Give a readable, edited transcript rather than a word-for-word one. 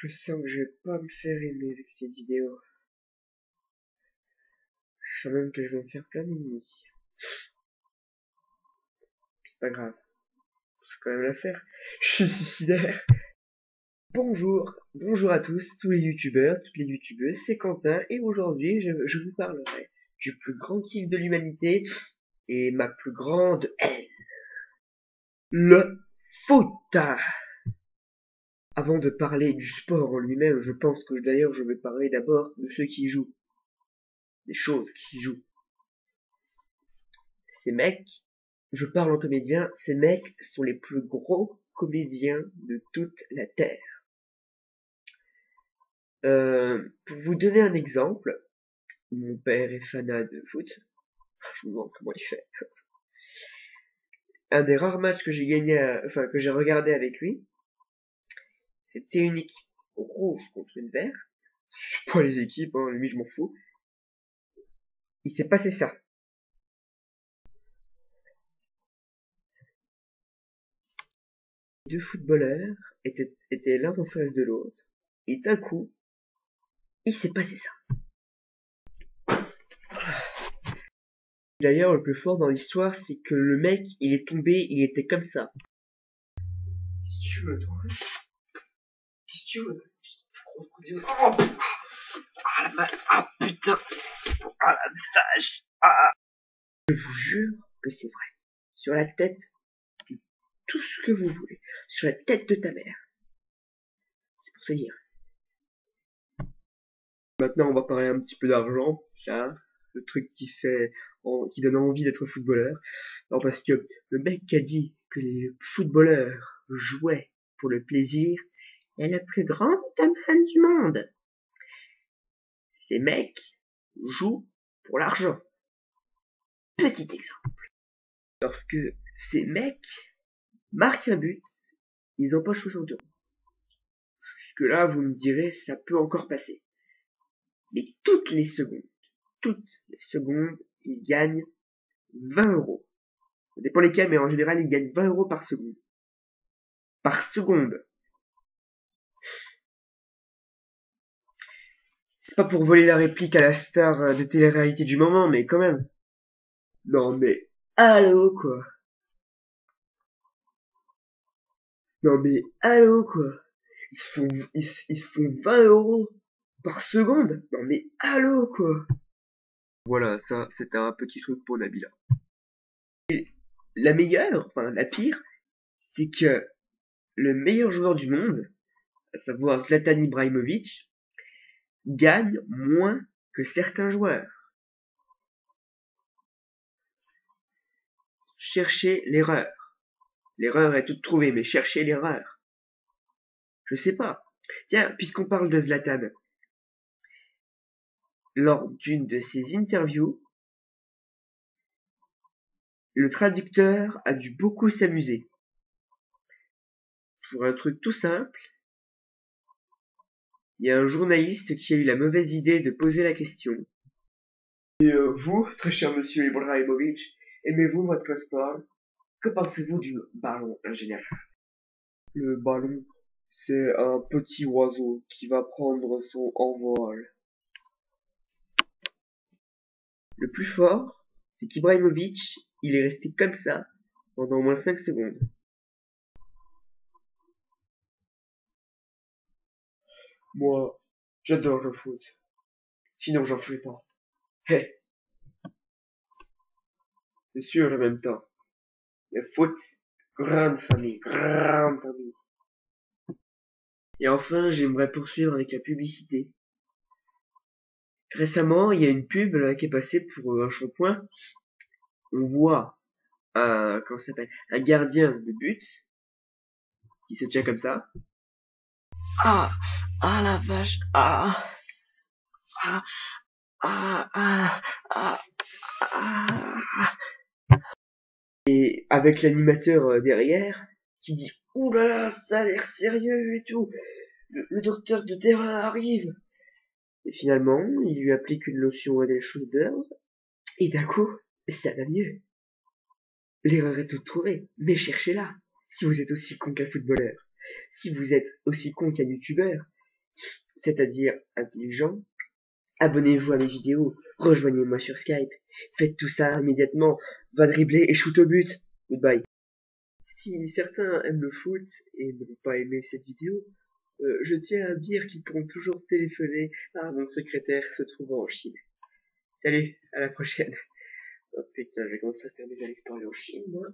Je sens que je vais pas me faire aimer avec cette vidéo. Je sens même que je vais me faire plein d'ennemis. C'est pas grave. C'est quand même l'affaire. Je suis suicidaire. Bonjour à tous les youtubeurs, toutes les youtubeuses, c'est Quentin et aujourd'hui je vous parlerai du plus grand kiff de l'humanité et ma plus grande haine. Le foot. Avant de parler du sport en lui-même, je pense que d'ailleurs je vais parler d'abord de ceux qui jouent. Des choses qui jouent. Ces mecs, je parle en comédien, ces mecs sont les plus gros comédiens de toute la Terre. Pour vous donner un exemple, mon père est fanat de foot. Je me demande comment il fait. Un des rares matchs que j'ai gagné, que j'ai regardé avec lui, c'était une équipe rouge contre une verte. Je sais pas les équipes, hein, lui je m'en fous. Il s'est passé ça. Deux footballeurs étaient l'un en face de l'autre, et d'un coup, il s'est passé ça. D'ailleurs, le plus fort dans l'histoire, c'est que le mec, il est tombé, il était comme ça. Qu'est-ce que tu veux, toi? Qu'est-ce que tu veux? Ah putain! Ah la vache! Ah! Je vous jure que c'est vrai. Sur la tête de tout ce que vous voulez. Sur la tête de ta mère. C'est pour te dire. Maintenant, on va parler un petit peu d'argent. Hein, le truc qui donne envie d'être footballeur. Alors parce que le mec qui a dit que les footballeurs jouaient pour le plaisir est le plus grand mythomane du monde. Ces mecs jouent pour l'argent. Petit exemple. Lorsque ces mecs marquent un but, ils empochent 60 euros. Jusque là, vous me direz, ça peut encore passer. Mais toutes les secondes, ils gagnent 20 euros. Ça dépend lesquels, mais en général, ils gagnent 20 euros par seconde. Par seconde. C'est pas pour voler la réplique à la star de télé-réalité du moment, mais quand même. Non mais, allô quoi. Non mais, allô quoi. Ils font 20 euros par seconde. Non mais, allô quoi. Voilà, ça, c'était un petit truc pour Nabila. Et la meilleure, enfin la pire, c'est que le meilleur joueur du monde, à savoir Zlatan Ibrahimovic, gagne moins que certains joueurs. Cherchez l'erreur. L'erreur est toute trouvée, mais cherchez l'erreur. Je sais pas. Tiens, puisqu'on parle de Zlatan, lors d'une de ses interviews, le traducteur a dû beaucoup s'amuser. Pour un truc tout simple, il y a un journaliste qui a eu la mauvaise idée de poser la question. Et vous, très cher monsieur Ibrahimovic, aimez-vous votre sport? Que pensez-vous du ballon en général? Le ballon, c'est un petit oiseau qui va prendre son envol. Le plus fort, c'est qu'Ibrahimovic, il est resté comme ça pendant au moins 5 secondes. Moi, j'adore le foot. Sinon, j'en ferai pas. Hey, c'est sûr en même temps. Le foot, grande famille, grande famille. Et enfin, j'aimerais poursuivre avec la publicité. Récemment, il y a une pub là, qui est passée pour un shampoing. On voit comment ça s'appelle, un gardien de but qui se tient comme ça. Ah, ah la vache, ah, ah, ah, ah, ah, ah. Et avec l'animateur derrière qui dit ouh là là, ça a l'air sérieux et tout. Le docteur de terrain arrive. Et finalement, il lui applique une lotion Head & Shoulders et d'un coup, ça va mieux. L'erreur est toute trouvée, mais cherchez-la. Si vous êtes aussi con qu'un footballeur, si vous êtes aussi con qu'un youtubeur, c'est-à-dire intelligent. Abonnez-vous à mes vidéos, rejoignez-moi sur Skype, faites tout ça immédiatement, va dribbler et shoot au but. Goodbye. Si certains aiment le foot et ne vont pas aimer cette vidéo, je tiens à dire qu'ils pourront toujours téléphoner à mon secrétaire se trouvant en Chine. Salut, à la prochaine. Oh putain, je vais commencer à faire des allers en Chine, moi.